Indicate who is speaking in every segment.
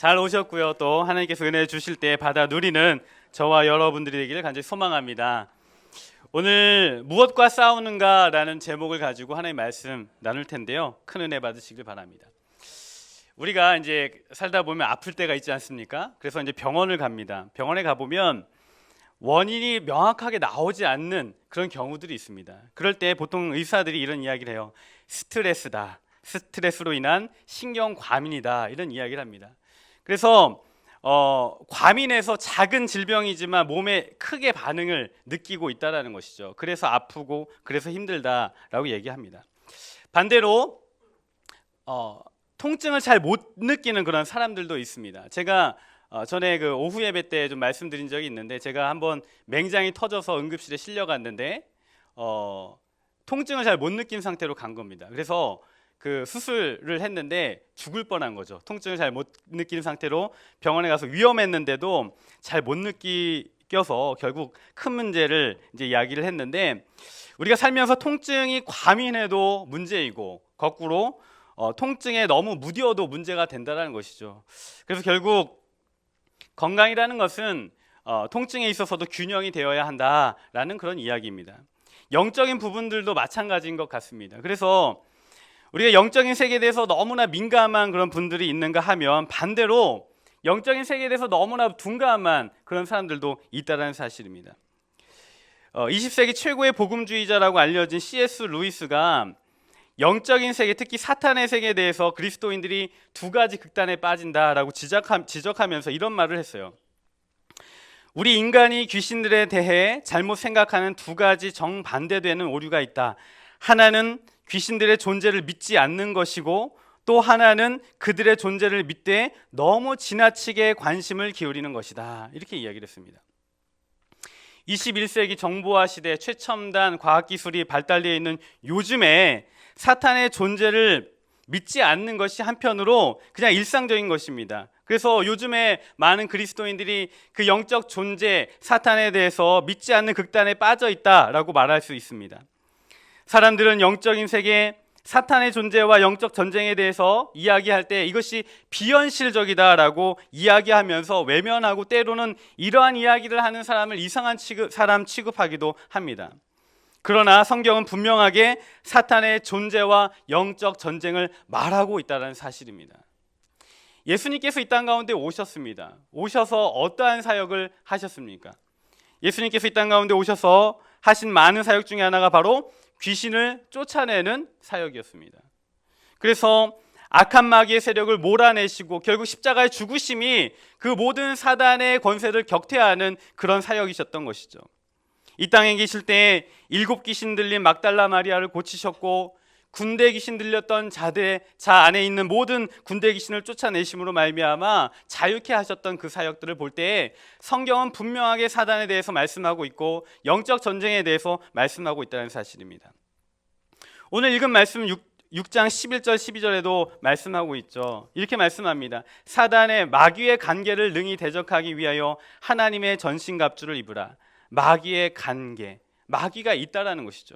Speaker 1: 잘 오셨고요. 또 하나님께서 은혜 주실 때 받아 누리는 저와 여러분들이 되기를 간절히 소망합니다. 오늘 무엇과 싸우는가라는 제목을 가지고 하나님 말씀 나눌 텐데요. 큰 은혜 받으시길 바랍니다. 우리가 이제 살다 보면 아플 때가 있지 않습니까? 그래서 이제 병원을 갑니다. 병원에 가보면 원인이 명확하게 나오지 않는 그런 경우들이 있습니다. 그럴 때 보통 의사들이 이런 이야기를 해요. 스트레스다. 스트레스로 인한 신경과민이다. 이런 이야기를 합니다. 그래서 과민해서 작은 질병이지만 몸에 크게 반응을 느끼고 있다는 것이죠. 그래서 아프고 그래서 힘들다라고 얘기합니다. 반대로 통증을 잘 못 느끼는 그런 사람들도 있습니다. 제가 전에 그 오후 예배 때 좀 말씀드린 적이 있는데, 제가 한번 맹장이 터져서 응급실에 실려갔는데 통증을 잘 못 느낀 상태로 간 겁니다. 그래서 그 수술을 했는데 죽을 뻔한 거죠. 통증을 잘 못 느끼는 상태로 병원에 가서 위험했는데도 잘 못 느껴서 결국 큰 문제를 이제 이야기를 했는데, 우리가 살면서 통증이 과민해도 문제이고 거꾸로 통증에 너무 무뎌도 문제가 된다는 것이죠. 그래서 결국 건강이라는 것은 통증에 있어서도 균형이 되어야 한다라는 그런 이야기입니다. 영적인 부분들도 마찬가지인 것 같습니다. 그래서 우리가 영적인 세계에 대해서 너무나 민감한 그런 분들이 있는가 하면, 반대로 영적인 세계에 대해서 너무나 둔감한 그런 사람들도 있다는 사실입니다. 20세기 최고의 복음주의자라고 알려진 C.S. 루이스가 영적인 세계, 특히 사탄의 세계에 대해서 그리스도인들이 두 가지 극단에 빠진다라고 지적하면서 이런 말을 했어요. 우리 인간이 귀신들에 대해 잘못 생각하는 두 가지 정반대되는 오류가 있다. 하나는 귀신들의 존재를 믿지 않는 것이고, 또 하나는 그들의 존재를 믿되 너무 지나치게 관심을 기울이는 것이다. 이렇게 이야기를 했습니다. 21세기 정보화 시대 최첨단 과학기술이 발달되어 있는 요즘에 사탄의 존재를 믿지 않는 것이 한편으로 그냥 일상적인 것입니다. 그래서 요즘에 많은 그리스도인들이 그 영적 존재 사탄에 대해서 믿지 않는 극단에 빠져 있다라고 말할 수 있습니다. 사람들은 영적인 세계, 사탄의 존재와 영적 전쟁에 대해서 이야기할 때 이것이 비현실적이다라고 이야기하면서 외면하고, 때로는 이러한 이야기를 하는 사람을 이상한 사람 취급하기도 합니다. 그러나 성경은 분명하게 사탄의 존재와 영적 전쟁을 말하고 있다는 사실입니다. 예수님께서 이 땅 가운데 오셨습니다. 오셔서 어떠한 사역을 하셨습니까? 예수님께서 이 땅 가운데 오셔서 하신 많은 사역 중에 하나가 바로 귀신을 쫓아내는 사역이었습니다. 그래서 악한 마귀의 세력을 몰아내시고 결국 십자가의 죽으심이 그 모든 사단의 권세를 격퇴하는 그런 사역이셨던 것이죠. 이 땅에 계실 때 7 귀신 들린 막달라 마리아를 고치셨고, 군대 귀신 들렸던 자 안에 있는 모든 군대 귀신을 쫓아내심으로 말미암아 자유케 하셨던 그 사역들을 볼 때 성경은 분명하게 사단에 대해서 말씀하고 있고 영적 전쟁에 대해서 말씀하고 있다는 사실입니다. 오늘 읽은 말씀 6장 11절 12절에도 말씀하고 있죠. 이렇게 말씀합니다. 사단의 마귀의 간계를 능히 대적하기 위하여 하나님의 전신갑주를 입으라. 마귀의 간계, 마귀가 있다라는 것이죠.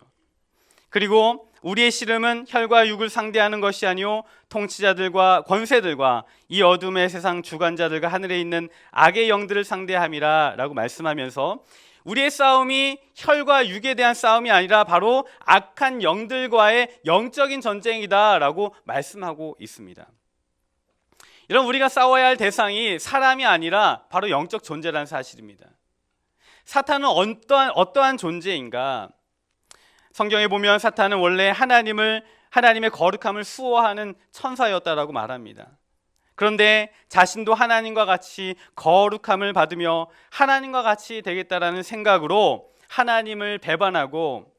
Speaker 1: 그리고 우리의 씨름은 혈과 육을 상대하는 것이 아니요 통치자들과 권세들과 이 어둠의 세상 주관자들과 하늘에 있는 악의 영들을 상대함이라 라고 말씀하면서, 우리의 싸움이 혈과 육에 대한 싸움이 아니라 바로 악한 영들과의 영적인 전쟁이다 라고 말씀하고 있습니다. 여러분, 우리가 싸워야 할 대상이 사람이 아니라 바로 영적 존재라는 사실입니다. 사탄은 어떠한 존재인가? 성경에 보면 사탄은 원래 하나님의 거룩함을 수호하는 천사였다라고 말합니다. 그런데 자신도 하나님과 같이 거룩함을 받으며 하나님과 같이 되겠다라는 생각으로 하나님을 배반하고,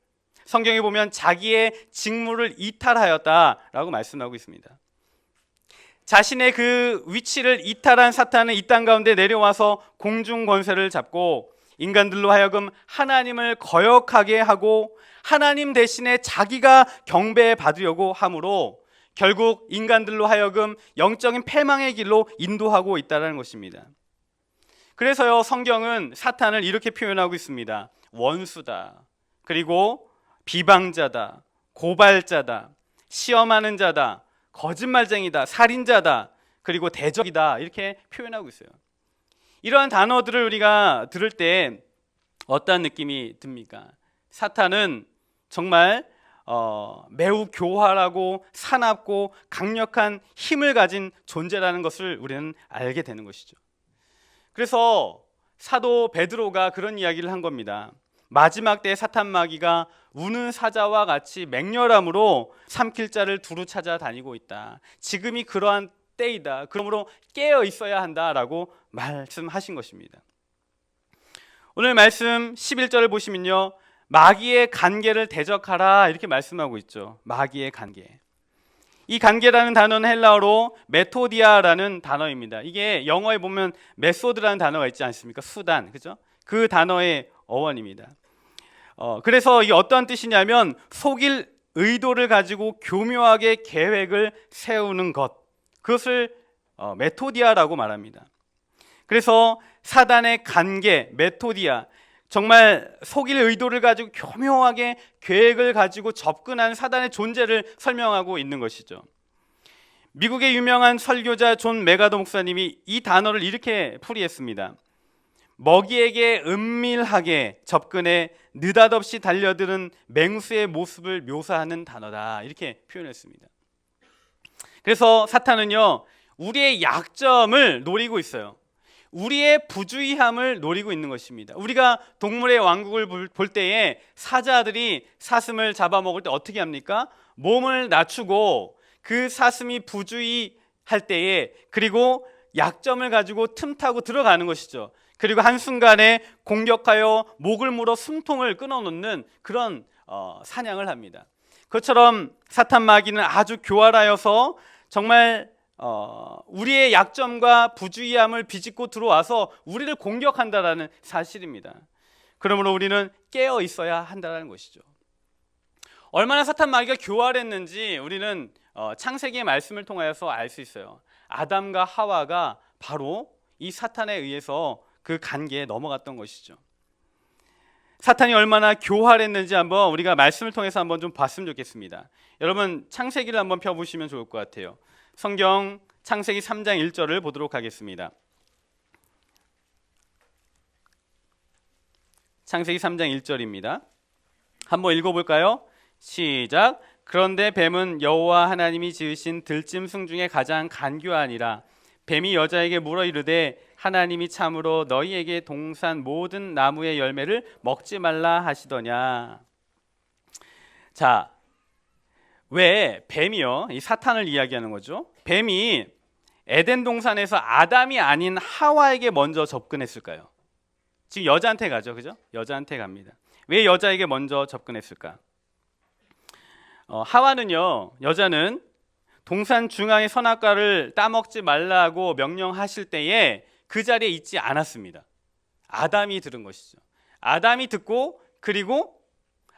Speaker 1: 성경에 보면 자기의 직무를 이탈하였다라고 말씀하고 있습니다. 자신의 그 위치를 이탈한 사탄은 이 땅 가운데 내려와서 공중 권세를 잡고 인간들로 하여금 하나님을 거역하게 하고 하나님 대신에 자기가 경배받으려고 함으로 결국 인간들로 하여금 영적인 패망의 길로 인도하고 있다는 것입니다. 그래서요, 성경은 사탄을 이렇게 표현하고 있습니다. 원수다, 그리고 비방자다, 고발자다, 시험하는 자다, 거짓말쟁이다, 살인자다, 그리고 대적이다 이렇게 표현하고 있어요. 이러한 단어들을 우리가 들을 때 어떤 느낌이 듭니까? 사탄은 정말 매우 교활하고 사납고 강력한 힘을 가진 존재라는 것을 우리는 알게 되는 것이죠. 그래서 사도 베드로가 그런 이야기를 한 겁니다. 마지막 때의 사탄 마귀가 우는 사자와 같이 맹렬함으로 삼킬 자를 두루 찾아다니고 있다. 지금이 그러한 때이다. 그러므로 깨어 있어야 한다라고 말씀하신 것입니다. 오늘 말씀 11절을 보시면요, 마귀의 관계를 대적하라 이렇게 말씀하고 있죠. 마귀의 관계. 이 관계라는 단어는 헬라어로 메토디아라는 단어입니다. 이게 영어에 보면 메소드라는 단어가 있지 않습니까? 수단, 그죠? 그 단어의 어원입니다. 그래서 이게 어떤 뜻이냐면 속일 의도를 가지고 교묘하게 계획을 세우는 것, 그것을 메토디아라고 말합니다. 그래서 사단의 관계, 메토디아, 정말 속일 의도를 가지고 교묘하게 계획을 가지고 접근하는 사단의 존재를 설명하고 있는 것이죠. 미국의 유명한 설교자 존 메가더 목사님이 이 단어를 이렇게 풀이했습니다. 먹이에게 은밀하게 접근해 느닷없이 달려드는 맹수의 모습을 묘사하는 단어다 이렇게 표현했습니다. 그래서 사탄은요, 우리의 약점을 노리고 있어요. 우리의 부주의함을 노리고 있는 것입니다. 우리가 동물의 왕국을 볼 때에 사자들이 사슴을 잡아먹을 때 어떻게 합니까? 몸을 낮추고 그 사슴이 부주의할 때에, 그리고 약점을 가지고 틈타고 들어가는 것이죠. 그리고 한순간에 공격하여 목을 물어 숨통을 끊어놓는 그런 사냥을 합니다. 그것처럼 사탄 마귀는 아주 교활하여서 정말 우리의 약점과 부주의함을 비집고 들어와서 우리를 공격한다라는 사실입니다. 그러므로 우리는 깨어 있어야 한다는 것이죠. 얼마나 사탄 마귀가 교활했는지 우리는 창세기의 말씀을 통하여서 알 수 있어요. 아담과 하와가 바로 이 사탄에 의해서 그 관계에 넘어갔던 것이죠. 사탄이 얼마나 교활했는지 한번 우리가 말씀을 통해서 한번 좀 봤으면 좋겠습니다. 여러분 창세기를 한번 펴보시면 좋을 것 같아요. 성경 창세기 3장 1절을 보도록 하겠습니다. 창세기 3장 1절입니다. 한번 읽어볼까요? 시작. 그런데 뱀은 여호와 하나님이 지으신 들짐승 중에 가장 간교하니라. 뱀이 여자에게 물어 이르되 하나님이 참으로 너희에게 동산 모든 나무의 열매를 먹지 말라 하시더냐. 자, 왜 뱀이요? 이 사탄을 이야기하는 거죠. 뱀이 에덴 동산에서 아담이 아닌 하와에게 먼저 접근했을까요? 지금 여자한테 가죠, 그죠? 여자한테 갑니다. 왜 여자에게 먼저 접근했을까? 하와는요, 여자는 동산 중앙의 선악과를 따먹지 말라고 명령하실 때에 그 자리에 있지 않았습니다. 아담이 들은 것이죠. 아담이 듣고, 그리고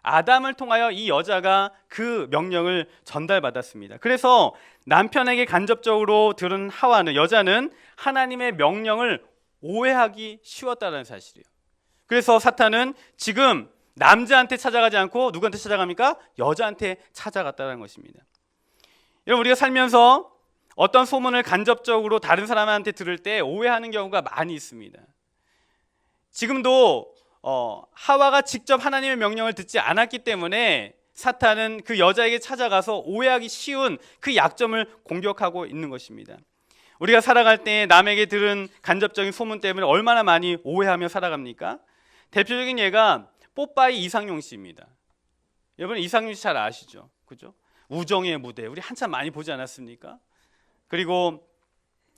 Speaker 1: 아담을 통하여 이 여자가 그 명령을 전달받았습니다. 그래서 남편에게 간접적으로 들은 하와는, 여자는 하나님의 명령을 오해하기 쉬웠다는 사실이에요. 그래서 사탄은 지금 남자한테 찾아가지 않고 누구한테 찾아갑니까? 여자한테 찾아갔다는 것입니다. 여러분, 우리가 살면서 어떤 소문을 간접적으로 다른 사람한테 들을 때 오해하는 경우가 많이 있습니다. 지금도 하와가 직접 하나님의 명령을 듣지 않았기 때문에 사탄은 그 여자에게 찾아가서 오해하기 쉬운 그 약점을 공격하고 있는 것입니다. 우리가 살아갈 때 남에게 들은 간접적인 소문 때문에 얼마나 많이 오해하며 살아갑니까? 대표적인 예가 뽀빠이 이상용 씨입니다. 여러분 이상용 씨 잘 아시죠? 그죠? 우정의 무대 우리 한참 많이 보지 않았습니까? 그리고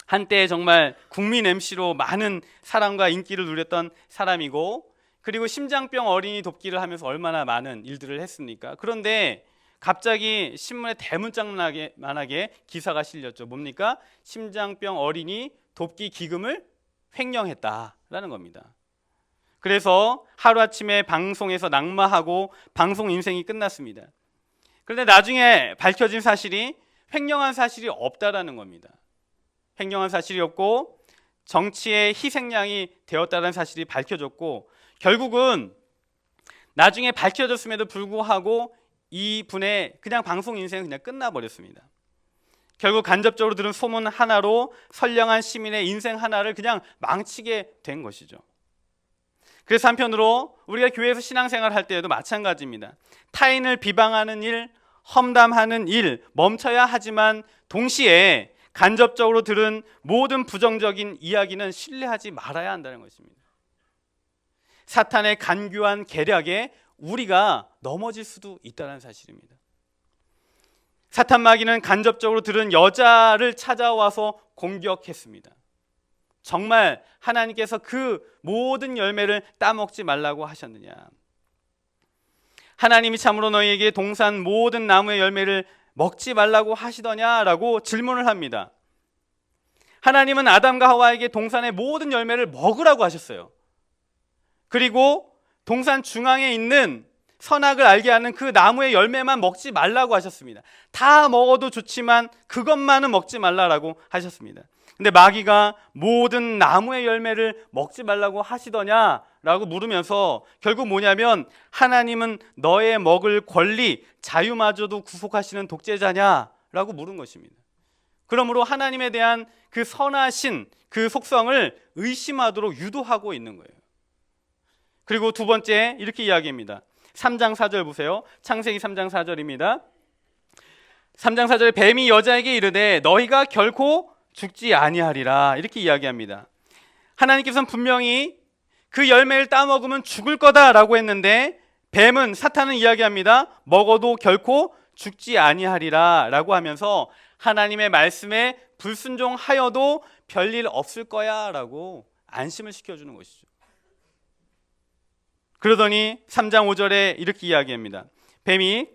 Speaker 1: 한때 정말 국민 MC로 많은 사랑과 인기를 누렸던 사람이고, 그리고 심장병 어린이 돕기를 하면서 얼마나 많은 일들을 했습니까? 그런데 갑자기 신문에 대문짝만하게 기사가 실렸죠. 뭡니까? 심장병 어린이 돕기 기금을 횡령했다라는 겁니다. 그래서 하루아침에 방송에서 낙마하고 방송 인생이 끝났습니다. 그런데 나중에 밝혀진 사실이 횡령한 사실이 없다라는 겁니다. 횡령한 사실이 없고 정치의 희생양이 되었다는 사실이 밝혀졌고, 결국은 나중에 밝혀졌음에도 불구하고 이 분의 그냥 방송 인생은 그냥 끝나버렸습니다. 결국 간접적으로 들은 소문 하나로 선량한 시민의 인생 하나를 그냥 망치게 된 것이죠. 그래서 한편으로 우리가 교회에서 신앙생활을 할 때에도 마찬가지입니다. 타인을 비방하는 일, 험담하는 일 멈춰야 하지만 동시에 간접적으로 들은 모든 부정적인 이야기는 신뢰하지 말아야 한다는 것입니다. 사탄의 간교한 계략에 우리가 넘어질 수도 있다는 사실입니다. 사탄 마귀는 간접적으로 들은 여자를 찾아와서 공격했습니다. 정말 하나님께서 그 모든 열매를 따먹지 말라고 하셨느냐? 하나님이 참으로 너희에게 동산 모든 나무의 열매를 먹지 말라고 하시더냐라고 질문을 합니다. 하나님은 아담과 하와에게 동산의 모든 열매를 먹으라고 하셨어요. 그리고 동산 중앙에 있는 선악을 알게 하는 그 나무의 열매만 먹지 말라고 하셨습니다. 다 먹어도 좋지만 그것만은 먹지 말라라고 하셨습니다. 근데 마귀가 모든 나무의 열매를 먹지 말라고 하시더냐라고 물으면서 결국 뭐냐면 하나님은 너의 먹을 권리, 자유마저도 구속하시는 독재자냐라고 물은 것입니다. 그러므로 하나님에 대한 그 선하신 그 속성을 의심하도록 유도하고 있는 거예요. 그리고 두 번째 이렇게 이야기합니다. 3장 4절 보세요. 창세기 3장 4절입니다. 3장 4절에 뱀이 여자에게 이르되 너희가 결코 죽지 아니하리라 이렇게 이야기합니다. 하나님께서는 분명히 그 열매를 따먹으면 죽을 거다라고 했는데 뱀은, 사탄은 이야기합니다. 먹어도 결코 죽지 아니하리라 라고 하면서 하나님의 말씀에 불순종하여도 별일 없을 거야 라고 안심을 시켜주는 것이죠. 그러더니 3장 5절에 이렇게 이야기합니다. 뱀이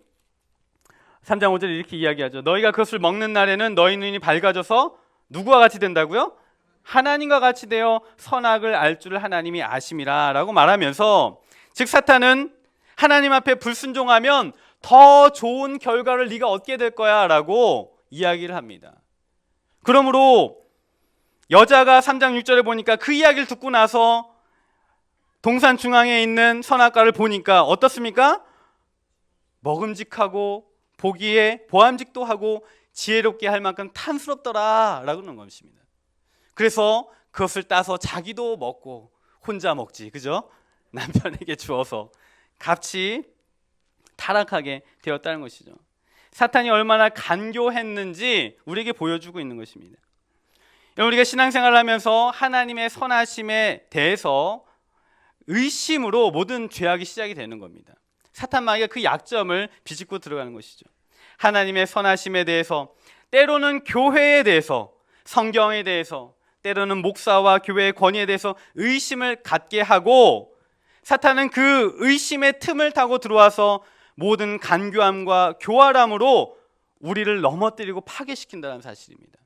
Speaker 1: 3장 5절에 이렇게 이야기하죠. 너희가 그것을 먹는 날에는 너희 눈이 밝아져서 누구와 같이 된다고요? 하나님과 같이 되어 선악을 알 줄을 하나님이 아심이라 라고 말하면서, 즉 사탄은 하나님 앞에 불순종하면 더 좋은 결과를 네가 얻게 될 거야 라고 이야기를 합니다. 그러므로 여자가 3장 6절에 보니까 그 이야기를 듣고 나서 동산 중앙에 있는 선악과를 보니까 어떻습니까? 먹음직하고 보기에 보암직도 하고 지혜롭게 할 만큼 탐스럽더라 라고 하는 것입니다. 그래서 그것을 따서 자기도 먹고 혼자 먹지, 그죠? 남편에게 주어서 같이 타락하게 되었다는 것이죠. 사탄이 얼마나 간교했는지 우리에게 보여주고 있는 것입니다. 우리가 신앙생활을 하면서 하나님의 선하심에 대해서 의심으로 모든 죄악이 시작이 되는 겁니다. 사탄 마귀가 그 약점을 비집고 들어가는 것이죠. 하나님의 선하심에 대해서, 때로는 교회에 대해서, 성경에 대해서, 때로는 목사와 교회의 권위에 대해서 의심을 갖게 하고, 사탄은 그 의심의 틈을 타고 들어와서 모든 간교함과 교활함으로 우리를 넘어뜨리고 파괴시킨다는 사실입니다.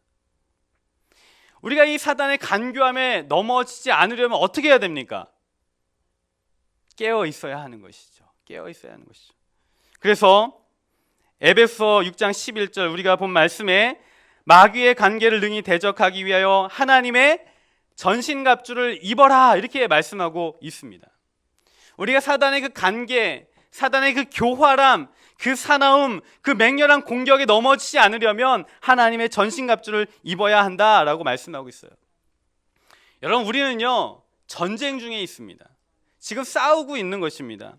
Speaker 1: 우리가 이 사단의 간교함에 넘어지지 않으려면 어떻게 해야 됩니까? 깨어 있어야 하는 것이죠. 깨어 있어야 하는 것이죠. 그래서 에베소 6장 11절 우리가 본 말씀에 마귀의 관계를 능히 대적하기 위하여 하나님의 전신갑주를 입어라 이렇게 말씀하고 있습니다. 우리가 사단의 그 관계, 사단의 그 교활함, 그 사나움, 그 맹렬한 공격에 넘어지지 않으려면 하나님의 전신갑주를 입어야 한다라고 말씀하고 있어요. 여러분, 우리는요 전쟁 중에 있습니다. 지금 싸우고 있는 것입니다.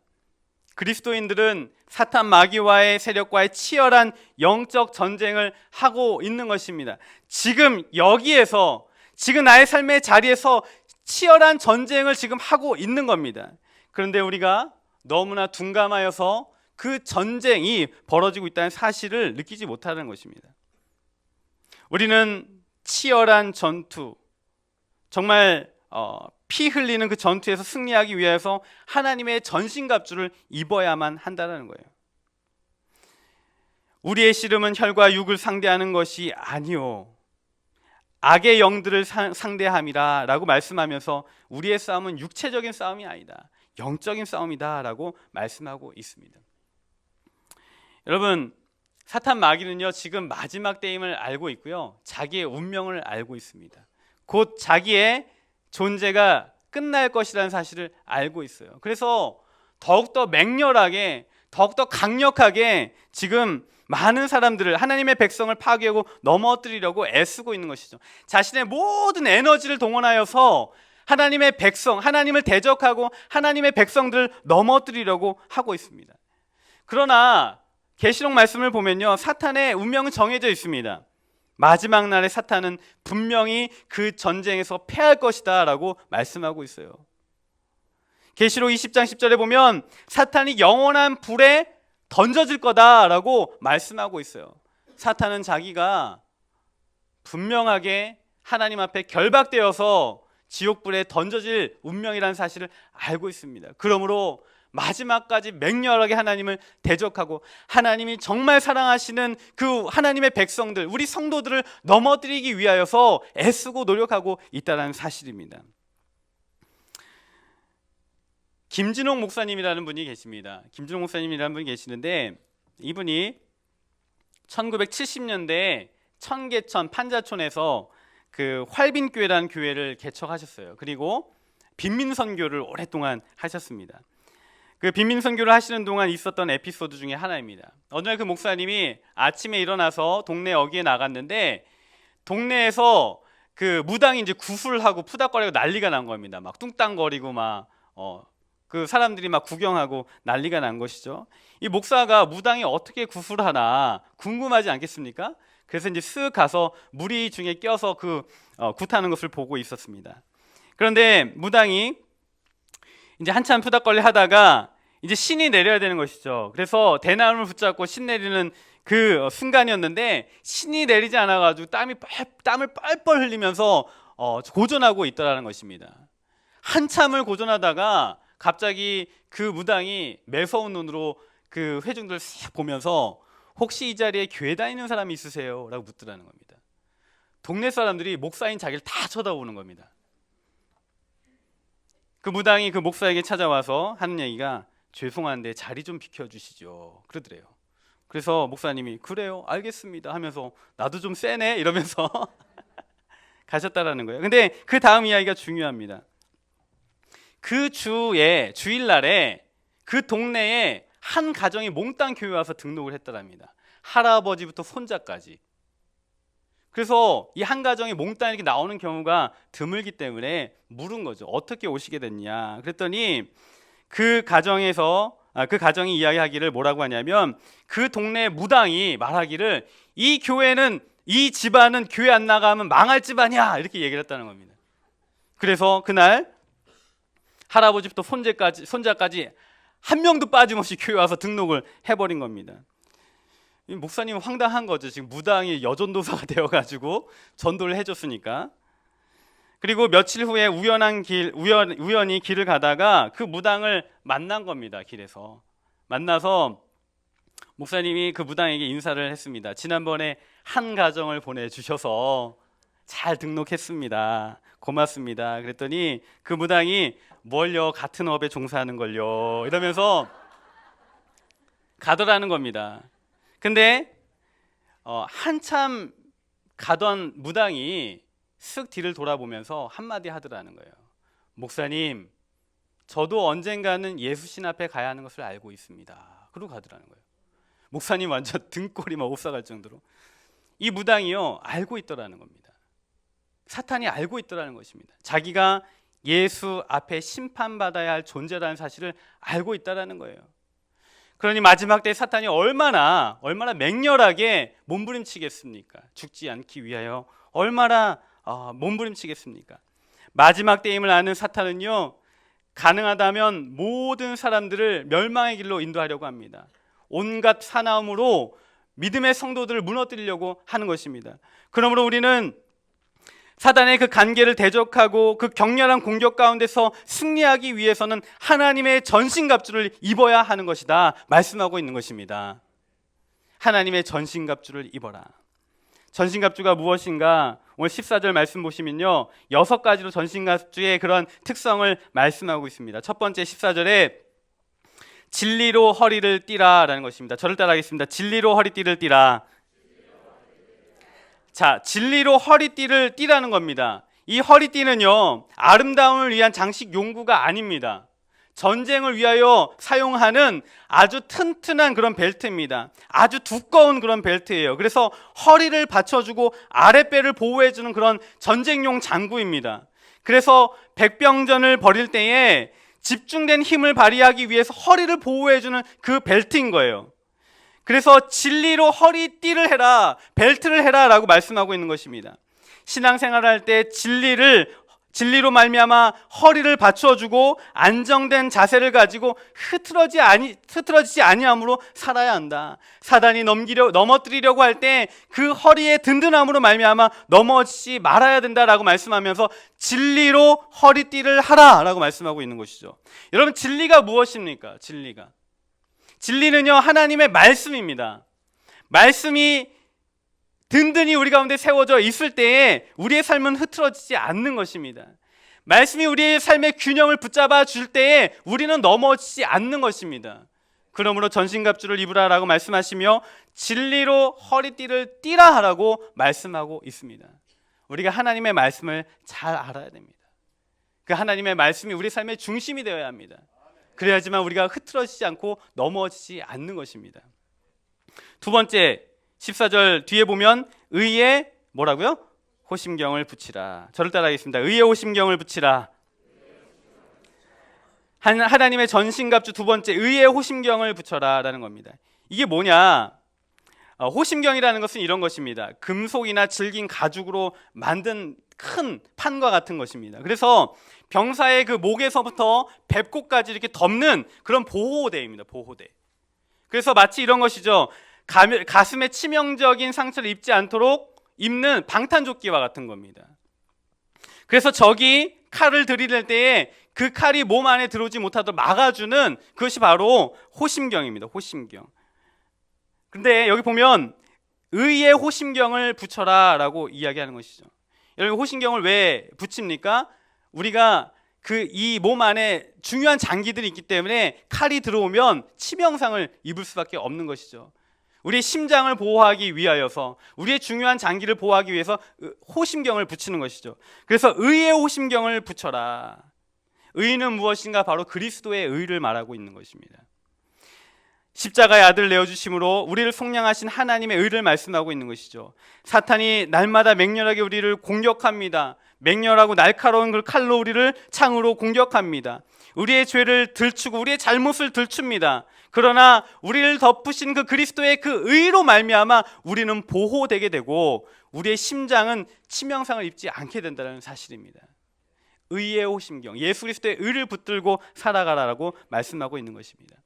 Speaker 1: 그리스도인들은 사탄 마귀와의 세력과의 치열한 영적 전쟁을 하고 있는 것입니다. 지금 여기에서, 지금 나의 삶의 자리에서 치열한 전쟁을 지금 하고 있는 겁니다. 그런데 우리가 너무나 둔감하여서 그 전쟁이 벌어지고 있다는 사실을 느끼지 못하는 것입니다. 우리는 치열한 전투, 정말 피 흘리는 그 전투에서 승리하기 위해서 하나님의 전신갑주를 입어야만 한다는 거예요. 우리의 씨름은 혈과 육을 상대하는 것이 아니요 악의 영들을 상대함이라 라고 말씀하면서 우리의 싸움은 육체적인 싸움이 아니다, 영적인 싸움이다 라고 말씀하고 있습니다. 여러분, 사탄 마귀는요 지금 마지막 때임을 알고 있고요, 자기의 운명을 알고 있습니다. 곧 자기의 존재가 끝날 것이라는 사실을 알고 있어요. 그래서 더욱더 맹렬하게, 더욱더 강력하게 지금 많은 사람들을, 하나님의 백성을 파괴하고 넘어뜨리려고 애쓰고 있는 것이죠. 자신의 모든 에너지를 동원하여서 하나님의 백성, 하나님을 대적하고 하나님의 백성들을 넘어뜨리려고 하고 있습니다. 그러나 계시록 말씀을 보면요, 사탄의 운명은 정해져 있습니다. 마지막 날에 사탄은 분명히 그 전쟁에서 패할 것이다 라고 말씀하고 있어요. 계시록 20장 10절에 보면 사탄이 영원한 불에 던져질 거다라고 말씀하고 있어요. 사탄은 자기가 분명하게 하나님 앞에 결박되어서 지옥불에 던져질 운명이라는 사실을 알고 있습니다. 그러므로 마지막까지 맹렬하게 하나님을 대적하고 하나님이 정말 사랑하시는 그 하나님의 백성들, 우리 성도들을 넘어뜨리기 위하여서 애쓰고 노력하고 있다는 사실입니다. 김진홍 목사님이라는 분이 계십니다. 김진홍 목사님이라는 분이 계시는데, 이분이 1970년대에 청계천 판자촌에서 그 활빈교회라는 교회를 개척하셨어요. 그리고 빈민선교를 오랫동안 하셨습니다. 그 빈민선교를 하시는 동안 있었던 에피소드 중에 하나입니다. 어느 날 그 목사님이 아침에 일어나서 동네 어귀에 나갔는데, 동네에서 그 무당이 이제 구슬하고 푸닥거리고 난리가 난 겁니다. 막 뚱땅거리고 그 사람들이 막 구경하고 난리가 난 것이죠. 이 목사가 무당이 어떻게 구슬하나 궁금하지 않겠습니까? 그래서 이제 쓱 가서 무리 중에 껴서 그 굿하는 것을 보고 있었습니다. 그런데 무당이 이제 한참 푸닥거리 하다가 이제 신이 내려야 되는 것이죠. 그래서 대나무를 붙잡고 신 내리는 그 순간이었는데, 신이 내리지 않아가지고 땀을 뻘뻘 흘리면서 고전하고 있더라는 것입니다. 한참을 고전하다가 갑자기 그 무당이 매서운 눈으로 그 회중들을 싹 보면서 혹시 이 자리에 교회 다니는 사람이 있으세요? 라고 묻더라는 겁니다. 동네 사람들이 목사인 자기를 다 쳐다보는 겁니다. 그 무당이 그 목사에게 찾아와서 하는 얘기가, 죄송한데 자리 좀 비켜주시죠, 그러더래요. 그래서 목사님이 그래요, 알겠습니다 하면서 나도 좀 세네 이러면서 가셨다라는 거예요. 근데 그 다음 이야기가 중요합니다. 그 주일날에 그 동네에 한 가정이 몽땅 교회 와서 등록을 했더랍니다. 할아버지부터 손자까지. 그래서 이 한 가정이 몽땅 이렇게 나오는 경우가 드물기 때문에 물은 거죠. 어떻게 오시게 됐냐. 그랬더니 그 가정이 이야기하기를 뭐라고 하냐면, 그 동네 무당이 말하기를 이 집안은 교회 안 나가면 망할 집안이야, 이렇게 얘기를 했다는 겁니다. 그래서 그날 할아버지부터 손자까지 한 명도 빠짐없이 교회 와서 등록을 해버린 겁니다. 이 목사님은 황당한 거죠. 지금 무당이 여전도사가 되어가지고 전도를 해줬으니까. 그리고 며칠 후에 우연히 길을 가다가 그 무당을 만난 겁니다. 길에서 만나서 목사님이 그 무당에게 인사를 했습니다. 지난번에 한 가정을 보내주셔서 잘 등록했습니다. 고맙습니다. 그랬더니 그 무당이, 뭘요, 같은 업에 종사하는 걸요, 이러면서 가더라는 겁니다. 근데 한참 가던 무당이 쓱 뒤를 돌아보면서 한마디 하더라는 거예요. 목사님, 저도 언젠가는 예수신 앞에 가야 하는 것을 알고 있습니다. 그러고 가더라는 거예요. 목사님 완전 등골이 막 옵사갈 정도로. 이 무당이요, 알고 있더라는 겁니다. 사탄이 알고 있더라는 것입니다. 자기가 예수 앞에 심판받아야 할 존재라는 사실을 알고 있다라는 거예요. 그러니 마지막 때 사탄이 얼마나 맹렬하게 몸부림치겠습니까? 죽지 않기 위하여 얼마나 몸부림치겠습니까? 마지막 때임을 아는 사탄은요, 가능하다면 모든 사람들을 멸망의 길로 인도하려고 합니다. 온갖 사나움으로 믿음의 성도들을 무너뜨리려고 하는 것입니다. 그러므로 우리는 사단의 그 간계를 대적하고 그 격렬한 공격 가운데서 승리하기 위해서는 하나님의 전신갑주를 입어야 하는 것이다 말씀하고 있는 것입니다. 하나님의 전신갑주를 입어라. 전신갑주가 무엇인가? 오늘 14절 말씀 보시면요, 6가지로 전신갑주의 그런 특성을 말씀하고 있습니다. 첫 번째 14절에 진리로 허리를 띠라 라는 것입니다. 저를 따라하겠습니다. 진리로 허리띠를 띠라. 자, 진리로 허리띠를 띠라는 겁니다. 이 허리띠는요, 아름다움을 위한 장식 용구가 아닙니다. 전쟁을 위하여 사용하는 아주 튼튼한 그런 벨트입니다. 아주 두꺼운 그런 벨트예요. 그래서 허리를 받쳐주고 아랫배를 보호해주는 그런 전쟁용 장구입니다. 그래서 백병전을 벌일 때에 집중된 힘을 발휘하기 위해서 허리를 보호해주는 그 벨트인 거예요. 그래서 진리로 허리띠를 해라, 벨트를 해라 라고 말씀하고 있는 것입니다. 신앙생활할 때 진리로 말미암아 허리를 받쳐주고 안정된 자세를 가지고 흐트러지지 아니함으로 살아야 한다. 사단이 넘어뜨리려고 할 때 그 허리의 든든함으로 말미암아 넘어지지 말아야 된다라고 말씀하면서 진리로 허리띠를 하라라고 말씀하고 있는 것이죠. 여러분, 진리가 무엇입니까? 진리는요, 하나님의 말씀입니다. 말씀이 든든히 우리 가운데 세워져 있을 때에 우리의 삶은 흐트러지지 않는 것입니다. 말씀이 우리의 삶의 균형을 붙잡아 줄 때에 우리는 넘어지지 않는 것입니다. 그러므로 전신갑주를 입으라라고 말씀하시며 진리로 허리띠를 띠라 하라고 말씀하고 있습니다. 우리가 하나님의 말씀을 잘 알아야 됩니다. 그 하나님의 말씀이 우리 삶의 중심이 되어야 합니다. 그래야지만 우리가 흐트러지지 않고 넘어지지 않는 것입니다. 두 번째, 14절 뒤에 보면 의에 뭐라고요? 호심경을 붙이라. 저를 따라하겠습니다. 의에 호심경을 붙이라. 하나님의 전신갑주 두 번째, 의에 호심경을 붙여라 라는 겁니다. 이게 뭐냐? 호심경이라는 것은 이런 것입니다. 금속이나 질긴 가죽으로 만든 큰 판과 같은 것입니다. 그래서 병사의 그 목에서부터 배꼽까지 이렇게 덮는 그런 보호대입니다. 보호대. 그래서 마치 이런 것이죠. 가슴에 치명적인 상처를 입지 않도록 입는 방탄조끼와 같은 겁니다. 그래서 적이 칼을 들이댈 때에 그 칼이 몸 안에 들어오지 못하도록 막아주는 그것이 바로 호심경입니다. 호심경. 근데 여기 보면 의의 호심경을 붙여라 라고 이야기하는 것이죠. 여러분, 호심경을 왜 붙입니까? 우리가 이 몸 안에 중요한 장기들이 있기 때문에 칼이 들어오면 치명상을 입을 수밖에 없는 것이죠. 우리의 심장을 보호하기 위하여서, 우리의 중요한 장기를 보호하기 위해서 호심경을 붙이는 것이죠. 그래서 의의 호심경을 붙여라. 의는 무엇인가? 바로 그리스도의 의를 말하고 있는 것입니다. 십자가의 아들 내어주심으로 우리를 속량하신 하나님의 의를 말씀하고 있는 것이죠. 사탄이 날마다 맹렬하게 우리를 공격합니다. 맹렬하고 날카로운 그 칼로 우리를 창으로 공격합니다. 우리의 죄를 들추고 우리의 잘못을 들춥니다. 그러나 우리를 덮으신 그 그리스도의 그 의로 말미암아 우리는 보호되게 되고 우리의 심장은 치명상을 입지 않게 된다는 사실입니다. 의의 호심경, 예수 그리스도의 의를 붙들고 살아가라라고 말씀하고 있는 것입니다.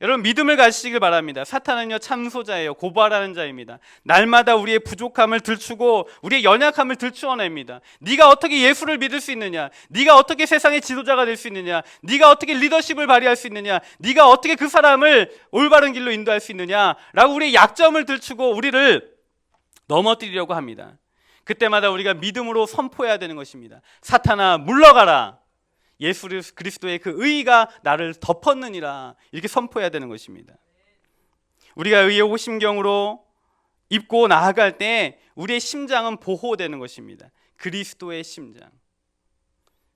Speaker 1: 여러분, 믿음을 가지시길 바랍니다. 사탄은요, 참소자예요. 고발하는 자입니다. 날마다 우리의 부족함을 들추고 우리의 연약함을 들추어냅니다. 네가 어떻게 예수를 믿을 수 있느냐? 네가 어떻게 세상의 지도자가 될 수 있느냐? 네가 어떻게 리더십을 발휘할 수 있느냐? 네가 어떻게 그 사람을 올바른 길로 인도할 수 있느냐? 라고 우리의 약점을 들추고 우리를 넘어뜨리려고 합니다. 그때마다 우리가 믿음으로 선포해야 되는 것입니다. 사탄아, 물러가라. 예수 그리스도의 그 의가 나를 덮었느니라, 이렇게 선포해야 되는 것입니다. 우리가 의의 호심경으로 입고 나아갈 때 우리의 심장은 보호되는 것입니다. 그리스도의 심장.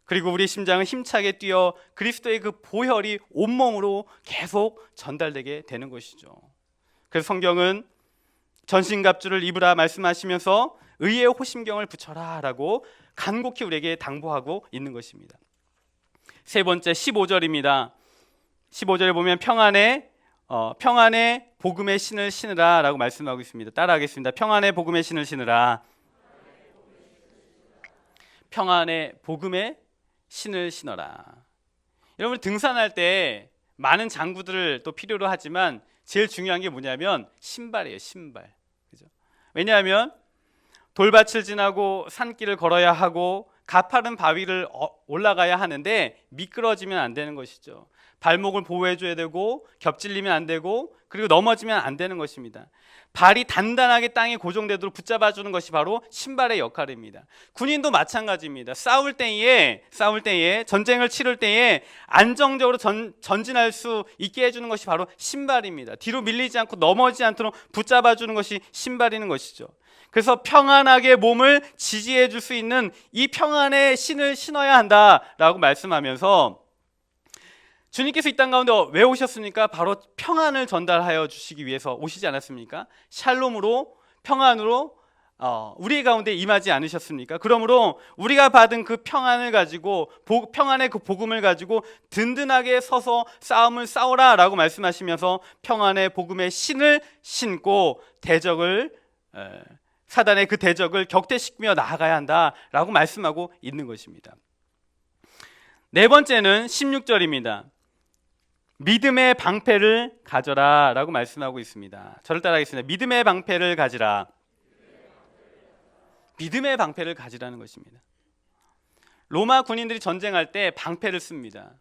Speaker 1: 그리고 우리의 심장은 힘차게 뛰어 그리스도의 그 보혈이 온몸으로 계속 전달되게 되는 것이죠. 그래서 성경은 전신갑주를 입으라 말씀하시면서 의의 호심경을 붙여라 라고 간곡히 우리에게 당부하고 있는 것입니다. 세 번째, 15절입니다. 15절에 보면 평안의 복음의 신을 신으라 라고 말씀하고 있습니다. 따라하겠습니다. 평안의 복음의 신을 신으라. 평안의 복음의 신을 신어라. 여러분, 등산할 때 많은 장구들을 또 필요로 하지만 제일 중요한 게 뭐냐면 신발이에요. 신발. 그죠? 왜냐하면 돌밭을 지나고 산길을 걸어야 하고 가파른 바위를 올라가야 하는데 미끄러지면 안 되는 것이죠. 발목을 보호해줘야 되고 겹질리면 안 되고 그리고 넘어지면 안 되는 것입니다. 발이 단단하게 땅에 고정되도록 붙잡아주는 것이 바로 신발의 역할입니다. 군인도 마찬가지입니다. 싸울 때에 전쟁을 치를 때에 안정적으로 전진할 수 있게 해주는 것이 바로 신발입니다. 뒤로 밀리지 않고 넘어지지 않도록 붙잡아주는 것이 신발이는 것이죠. 그래서 평안하게 몸을 지지해 줄 수 있는 이 평안의 신을 신어야 한다라고 말씀하면서 주님께서 이 땅 가운데 왜 오셨습니까? 바로 평안을 전달하여 주시기 위해서 오시지 않았습니까? 샬롬으로, 평안으로 우리 가운데 임하지 않으셨습니까? 그러므로 우리가 받은 그 평안을 가지고, 평안의 그 복음을 가지고 든든하게 서서 싸움을 싸우라 라고 말씀하시면서 평안의 복음의 신을 신고 사단의 그 대적을 격퇴시키며 나아가야 한다라고 말씀하고 있는 것입니다. 네 번째는 16절입니다. 믿음의 방패를 가져라 라고 말씀하고 있습니다. 저를 따라하겠습니다. 믿음의 방패를 가지라. 믿음의 방패를 가지라는 것입니다. 로마 군인들이 전쟁할 때 방패를 씁니다.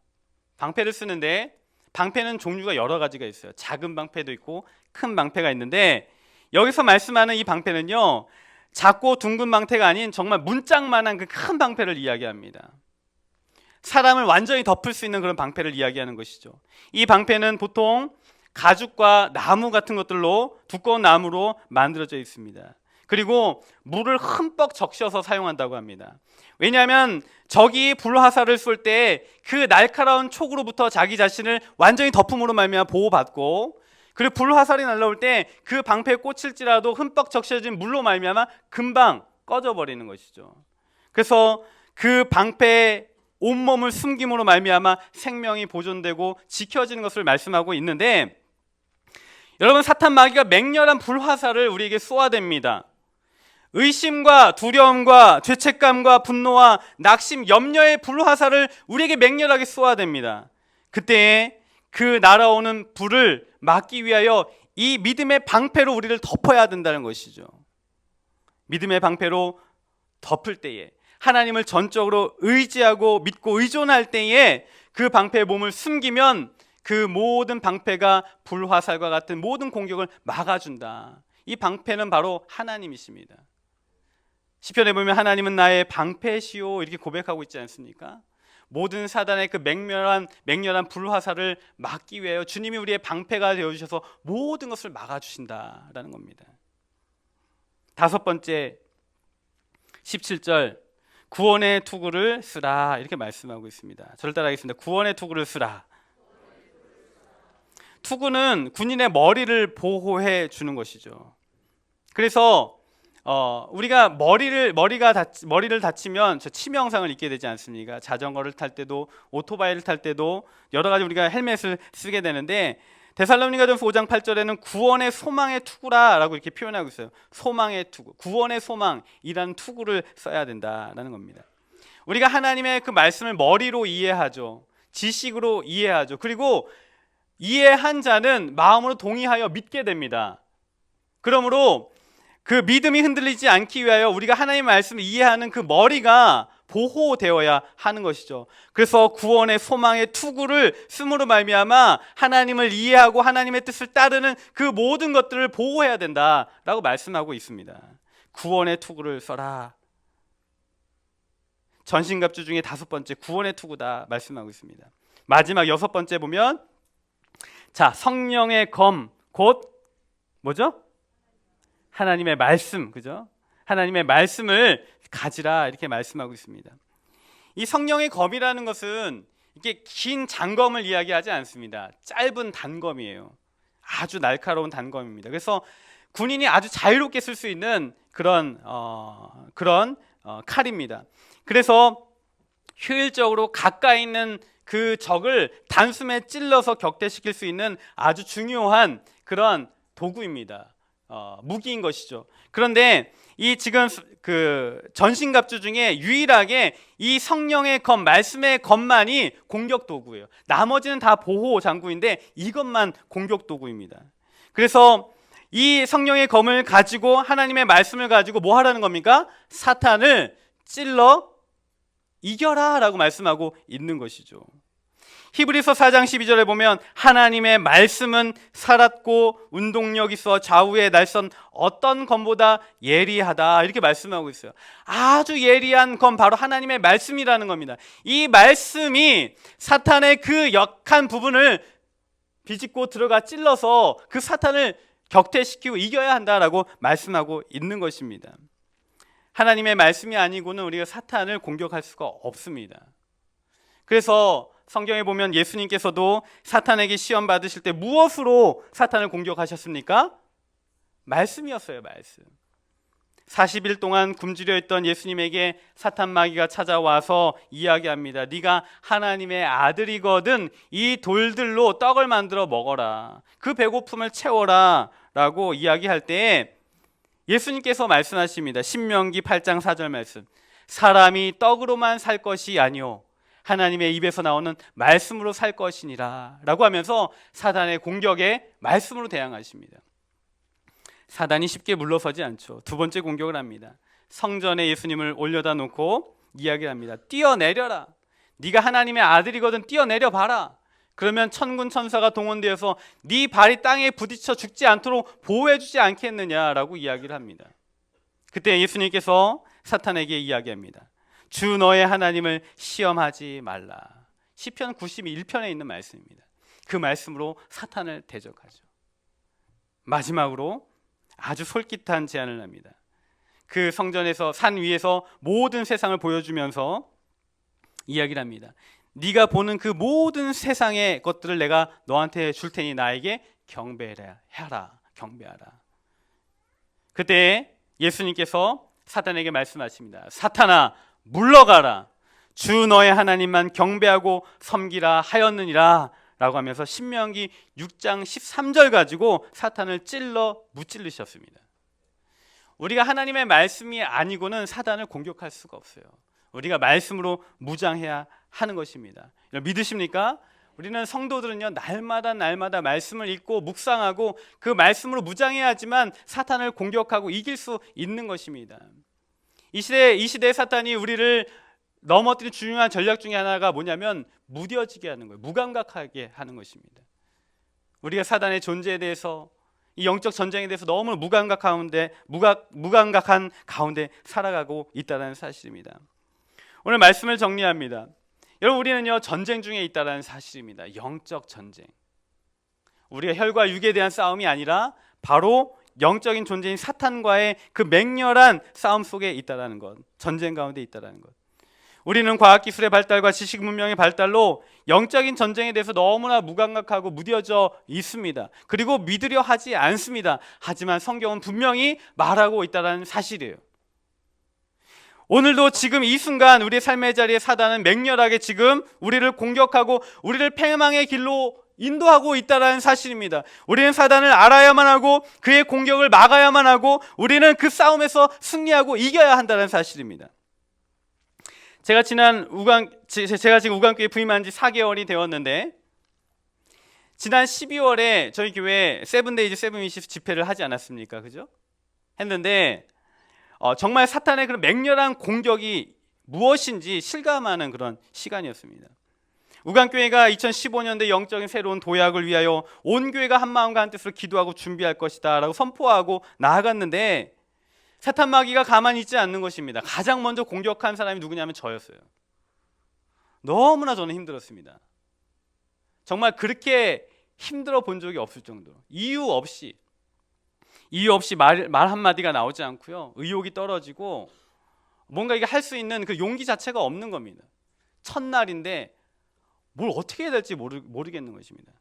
Speaker 1: 방패를 쓰는데 방패는 종류가 여러 가지가 있어요. 작은 방패도 있고 큰 방패가 있는데, 여기서 말씀하는 이 방패는요, 작고 둥근 방패가 아닌 정말 문짝만한 그 큰 방패를 이야기합니다. 사람을 완전히 덮을 수 있는 그런 방패를 이야기하는 것이죠. 이 방패는 보통 가죽과 나무 같은 것들로, 두꺼운 나무로 만들어져 있습니다. 그리고 물을 흠뻑 적셔서 사용한다고 합니다. 왜냐하면 적이 불화살을 쏠 때 그 날카로운 촉으로부터 자기 자신을 완전히 덮음으로 말미암아 보호받고, 그리고 불화살이 날라올 때 그 방패에 꽂힐지라도 흠뻑 적셔진 물로 말미암아 금방 꺼져버리는 것이죠. 그래서 그 방패에 온몸을 숨김으로 말미암아 생명이 보존되고 지켜지는 것을 말씀하고 있는데, 여러분, 사탄 마귀가 맹렬한 불화살을 우리에게 쏘아댑니다. 의심과 두려움과 죄책감과 분노와 낙심, 염려의 불화살을 우리에게 맹렬하게 쏘아댑니다. 그때에 그 날아오는 불을 막기 위하여 이 믿음의 방패로 우리를 덮어야 된다는 것이죠. 믿음의 방패로 덮을 때에, 하나님을 전적으로 의지하고 믿고 의존할 때에 그 방패에 몸을 숨기면 그 모든 방패가 불화살과 같은 모든 공격을 막아준다. 이 방패는 바로 하나님이십니다. 시편에 보면 하나님은 나의 방패시오 이렇게 고백하고 있지 않습니까? 모든 사단의 그 맹렬한 불화살을 막기 위하여 주님이 우리의 방패가 되어주셔서 모든 것을 막아주신다라는 겁니다. 다섯 번째, 17절, 구원의 투구를 쓰라 이렇게 말씀하고 있습니다. 저를 따라하겠습니다. 구원의 투구를 쓰라. 투구는 군인의 머리를 보호해 주는 것이죠. 그래서 우리가 머리를 다치면 치명상을 입게 되지 않습니까? 자전거를 탈 때도, 오토바이를 탈 때도 여러 가지 우리가 헬멧을 쓰게 되는데, 데살로니가전서 5장 8절에는 구원의 소망의 투구라라고 이렇게 표현하고 있어요. 소망의 투구, 구원의 소망이라는 투구를 써야 된다라는 겁니다. 우리가 하나님의 그 말씀을 머리로 이해하죠. 지식으로 이해하죠. 그리고 이해한 자는 마음으로 동의하여 믿게 됩니다. 그러므로 그 믿음이 흔들리지 않기 위하여 우리가 하나님의 말씀을 이해하는 그 머리가 보호되어야 하는 것이죠. 그래서 구원의 소망의 투구를 쓰므로 말미암아 하나님을 이해하고 하나님의 뜻을 따르는 그 모든 것들을 보호해야 된다라고 말씀하고 있습니다. 구원의 투구를 써라. 전신갑주 중에 다섯 번째, 구원의 투구다 말씀하고 있습니다. 마지막 여섯 번째 보면, 자, 성령의 검, 곧 뭐죠? 하나님의 말씀, 그죠? 하나님의 말씀을 가지라 이렇게 말씀하고 있습니다. 이 성령의 검이라는 것은 이게 긴 장검을 이야기하지 않습니다. 짧은 단검이에요. 아주 날카로운 단검입니다. 그래서 군인이 아주 자유롭게 쓸 수 있는 그런 칼입니다. 그래서 효율적으로 가까이 있는 그 적을 단숨에 찔러서 격퇴시킬 수 있는 아주 중요한 그런 도구입니다. 무기인 것이죠. 그런데 이 지금 그 전신갑주 중에 유일하게 이 성령의 검, 말씀의 검만이 공격 도구예요. 나머지는 다 보호 장구인데 이것만 공격 도구입니다. 그래서 이 성령의 검을 가지고, 하나님의 말씀을 가지고 뭐 하라는 겁니까? 사탄을 찔러 이겨라 라고 말씀하고 있는 것이죠. 히브리서 4장 12절에 보면 하나님의 말씀은 살았고 운동력 있어 좌우의 날선 어떤 검보다 예리하다 이렇게 말씀하고 있어요. 아주 예리한 검, 바로 하나님의 말씀이라는 겁니다. 이 말씀이 사탄의 그 약한 부분을 비집고 들어가 찔러서 그 사탄을 격퇴시키고 이겨야 한다라고 말씀하고 있는 것입니다. 하나님의 말씀이 아니고는 우리가 사탄을 공격할 수가 없습니다. 그래서 성경에 보면 예수님께서도 사탄에게 시험 받으실 때 무엇으로 사탄을 공격하셨습니까? 말씀이었어요. 말씀. 40일 동안 굶주려 있던 예수님에게 사탄 마귀가 찾아와서 이야기합니다. 네가 하나님의 아들이거든 이 돌들로 떡을 만들어 먹어라. 그 배고픔을 채워라 라고 이야기할 때 예수님께서 말씀하십니다. 신명기 8장 4절 말씀. 사람이 떡으로만 살 것이 아니요 하나님의 입에서 나오는 말씀으로 살 것이니라 라고 하면서 사단의 공격에 말씀으로 대항하십니다. 사단이 쉽게 물러서지 않죠. 두 번째 공격을 합니다. 성전에 예수님을 올려다 놓고 이야기를 합니다. 뛰어내려라. 네가 하나님의 아들이거든 뛰어내려 봐라. 그러면 천군 천사가 동원되어서 네 발이 땅에 부딪혀 죽지 않도록 보호해 주지 않겠느냐라고 이야기를 합니다. 그때 예수님께서 사탄에게 이야기합니다. 주 너의 하나님을 시험하지 말라. 시편 91편에 있는 말씀입니다. 그 말씀으로 사탄을 대적하죠. 마지막으로 아주 솔깃한 제안을 합니다. 그 성전에서 산 위에서 모든 세상을 보여주면서 이야기를 합니다. 네가 보는 그 모든 세상의 것들을 내가 너한테 줄 테니 나에게 경배하라. 경배하라. 그때 예수님께서 사탄에게 말씀하십니다. 사탄아 물러가라. 주 너의 하나님만 경배하고 섬기라 하였느니라 라고 하면서 신명기 6장 13절 가지고 사탄을 찔러 무찔르셨습니다. 우리가 하나님의 말씀이 아니고는 사단을 공격할 수가 없어요. 우리가 말씀으로 무장해야 하는 것입니다. 믿으십니까? 우리는 성도들은요 날마다 말씀을 읽고 묵상하고 그 말씀으로 무장해야지만 사탄을 공격하고 이길 수 있는 것입니다. 이 시대의 사탄이 우리를 넘어뜨린 중요한 전략 중에 하나가 뭐냐면 무뎌지게 하는 거예요. 무감각하게 하는 것입니다. 우리가 사단의 존재에 대해서 이 영적 전쟁에 대해서 너무 무감각한 가운데 살아가고 있다는 사실입니다. 오늘 말씀을 정리합니다. 여러분 우리는요 전쟁 중에 있다는 사실입니다. 영적 전쟁. 우리가 혈과 육에 대한 싸움이 아니라 바로 영적인 존재인 사탄과의 그 맹렬한 싸움 속에 있다는 것, 전쟁 가운데 있다는 것. 우리는 과학기술의 발달과 지식 문명의 발달로 영적인 전쟁에 대해서 너무나 무감각하고 무뎌져 있습니다. 그리고 믿으려 하지 않습니다. 하지만 성경은 분명히 말하고 있다는 사실이에요. 오늘도 지금 이 순간 우리의 삶의 자리에 사단은 맹렬하게 지금 우리를 공격하고 우리를 패망의 길로 인도하고 있다는 사실입니다. 우리는 사단을 알아야만 하고 그의 공격을 막아야만 하고 우리는 그 싸움에서 승리하고 이겨야 한다는 사실입니다. 제가 지금 우간교회 부임한 지 4개월이 되었는데 지난 12월에 저희 교회 세븐데이즈 세븐위시스 집회를 하지 않았습니까? 그죠? 했는데 정말 사탄의 그런 맹렬한 공격이 무엇인지 실감하는 그런 시간이었습니다. 우간교회가 2015년대 영적인 새로운 도약을 위하여 온 교회가 한 마음과 한 뜻으로 기도하고 준비할 것이다 라고 선포하고 나아갔는데 사탄 마귀가 가만히 있지 않는 것입니다. 가장 먼저 공격한 사람이 누구냐면 저였어요. 너무나 저는 힘들었습니다. 정말 그렇게 힘들어 본 적이 없을 정도로 이유 없이 말 한마디가 나오지 않고요. 의욕이 떨어지고 뭔가 이게 할 수 있는 그 용기 자체가 없는 겁니다. 첫날인데 뭘 어떻게 해야 될지 모르겠는 것입니다.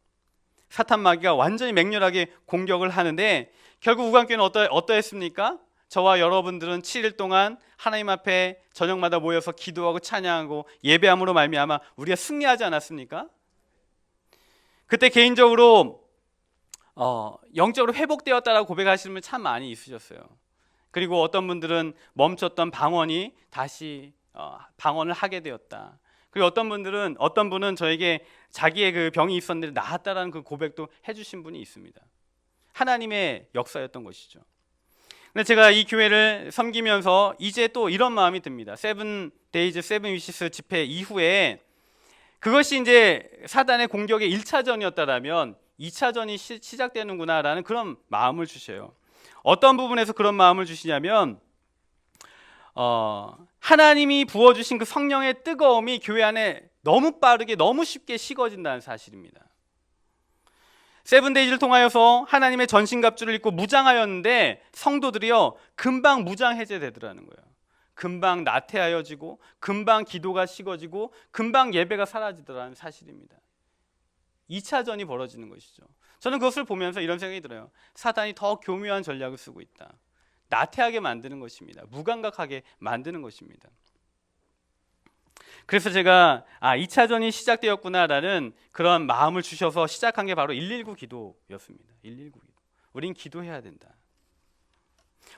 Speaker 1: 사탄 마귀가 완전히 맹렬하게 공격을 하는데 결국 우간교회는 어떠했습니까? 저와 여러분들은 7일 동안 하나님 앞에 저녁마다 모여서 기도하고 찬양하고 예배함으로 말미암아 우리가 승리하지 않았습니까? 그때 개인적으로 영적으로 회복되었다라고 고백하시는 분 참 많이 있으셨어요. 그리고 어떤 분들은 멈췄던 방언이 다시 방언을 하게 되었다. 그리고 어떤 분은 저에게 자기의 그 병이 있었는데 나았다라는 그 고백도 해주신 분이 있습니다. 하나님의 역사였던 것이죠. 근데 제가 이 교회를 섬기면서 이제 또 이런 마음이 듭니다. 세븐데이즈 세븐위시스 집회 이후에 그것이 이제 사단의 공격의 1차전이었다라면 2차전이 시작되는구나라는 그런 마음을 주셔요. 어떤 부분에서 그런 마음을 주시냐면 하나님이 부어주신 그 성령의 뜨거움이 교회 안에 너무 빠르게 너무 쉽게 식어진다는 사실입니다. 세븐데이즈를 통하여서 하나님의 전신갑주를 입고 무장하였는데 성도들이요 금방 무장 해제되더라는 거예요. 금방 나태하여지고 금방 기도가 식어지고 금방 예배가 사라지더라는 사실입니다. 2차전이 벌어지는 것이죠. 저는 그것을 보면서 이런 생각이 들어요. 사단이 더 교묘한 전략을 쓰고 있다. 나태하게 만드는 것입니다. 무감각하게 만드는 것입니다. 그래서 제가 2차전이 시작되었구나라는 그런 마음을 주셔서 시작한 게 바로 119 기도였습니다. 119 기도. 우린 기도해야 된다.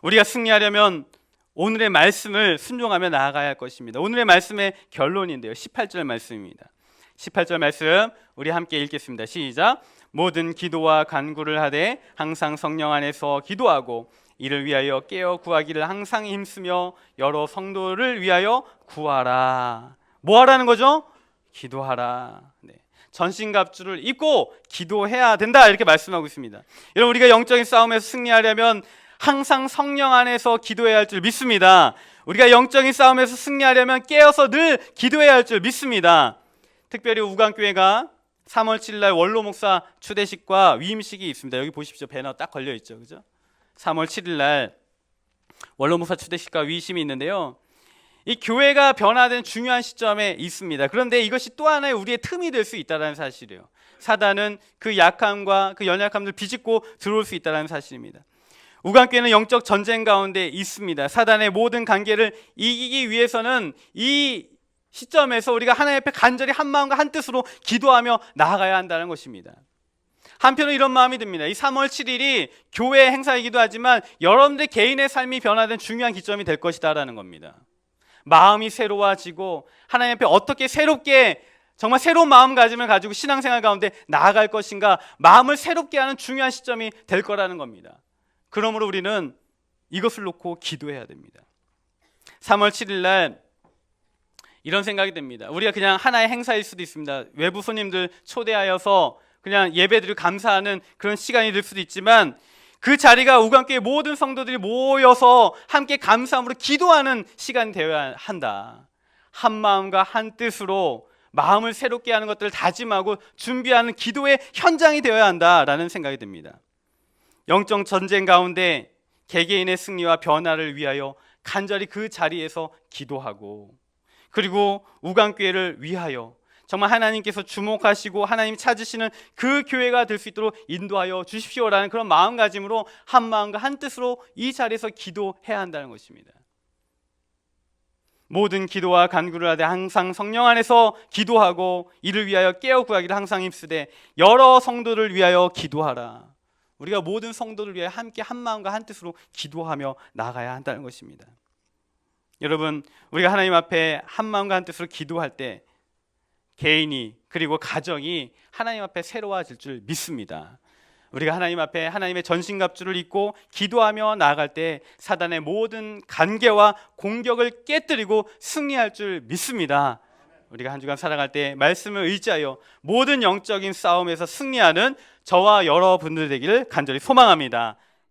Speaker 1: 우리가 승리하려면 오늘의 말씀을 순종하며 나아가야 할 것입니다. 오늘의 말씀의 결론인데요. 18절 말씀입니다. 18절 말씀 우리 함께 읽겠습니다. 시작. 모든 기도와 간구를 하되 항상 성령 안에서 기도하고 이를 위하여 깨어 구하기를 항상 힘쓰며 여러 성도를 위하여 구하라. 뭐 하라는 거죠? 기도하라. 네. 전신갑주를 입고 기도해야 된다 이렇게 말씀하고 있습니다. 여러분 우리가 영적인 싸움에서 승리하려면 항상 성령 안에서 기도해야 할 줄 믿습니다. 우리가 영적인 싸움에서 승리하려면 깨어서 늘 기도해야 할 줄 믿습니다. 특별히 우간교회가 3월 7일 날 원로 목사 추대식과 위임식이 있습니다. 여기 보십시오. 배너 딱 걸려 있죠. 그죠? 3월 7일 날 원로 목사 추대식과 위임이 있는데요. 이 교회가 변화된 중요한 시점에 있습니다. 그런데 이것이 또 하나의 우리의 틈이 될 수 있다는 사실이에요. 사단은 그 약함과 그 연약함을 비집고 들어올 수 있다는 사실입니다. 우간교회는 영적 전쟁 가운데 있습니다. 사단의 모든 관계를 이기기 위해서는 이 시점에서 우리가 하나님 앞에 간절히 한 마음과 한 뜻으로 기도하며 나아가야 한다는 것입니다. 한편으로 이런 마음이 듭니다. 이 3월 7일이 교회 행사이기도 하지만 여러분들 개인의 삶이 변화된 중요한 기점이 될 것이다라는 겁니다. 마음이 새로워지고 하나님 앞에 어떻게 새롭게 정말 새로운 마음가짐을 가지고 신앙생활 가운데 나아갈 것인가 마음을 새롭게 하는 중요한 시점이 될 거라는 겁니다. 그러므로 우리는 이것을 놓고 기도해야 됩니다. 3월 7일 날 이런 생각이 듭니다. 우리가 그냥 하나의 행사일 수도 있습니다. 외부 손님들 초대하여서 그냥 예배드리고 감사하는 그런 시간이 될 수도 있지만 그 자리가 우간교회 모든 성도들이 모여서 함께 감사함으로 기도하는 시간이 되어야 한다. 한 마음과 한 뜻으로 마음을 새롭게 하는 것들을 다짐하고 준비하는 기도의 현장이 되어야 한다라는 생각이 듭니다. 영적 전쟁 가운데 개개인의 승리와 변화를 위하여 간절히 그 자리에서 기도하고 그리고 우간교회를 위하여 정말 하나님께서 주목하시고 하나님 찾으시는 그 교회가 될 수 있도록 인도하여 주십시오라는 그런 마음가짐으로 한 마음과 한 뜻으로 이 자리에서 기도해야 한다는 것입니다. 모든 기도와 간구를 하되 항상 성령 안에서 기도하고 이를 위하여 깨어 구하기를 항상 힘쓰되 여러 성도를 위하여 기도하라. 우리가 모든 성도를 위하여 함께 한 마음과 한 뜻으로 기도하며 나가야 한다는 것입니다. 여러분 우리가 하나님 앞에 한 마음과 한 뜻으로 기도할 때 개인이 그리고 가정이 하나님 앞에 새로워질 줄 믿습니다. 우리가 하나님 앞에 하나님의 전신갑주를 입고 기도하며 나아갈 때 사단의 모든 간계와 공격을 깨뜨리고 승리할 줄 믿습니다. 우리가 한 주간 살아갈 때 말씀을 의지하여 모든 영적인 싸움에서 승리하는 저와 여러분들 되기를 간절히 소망합니다.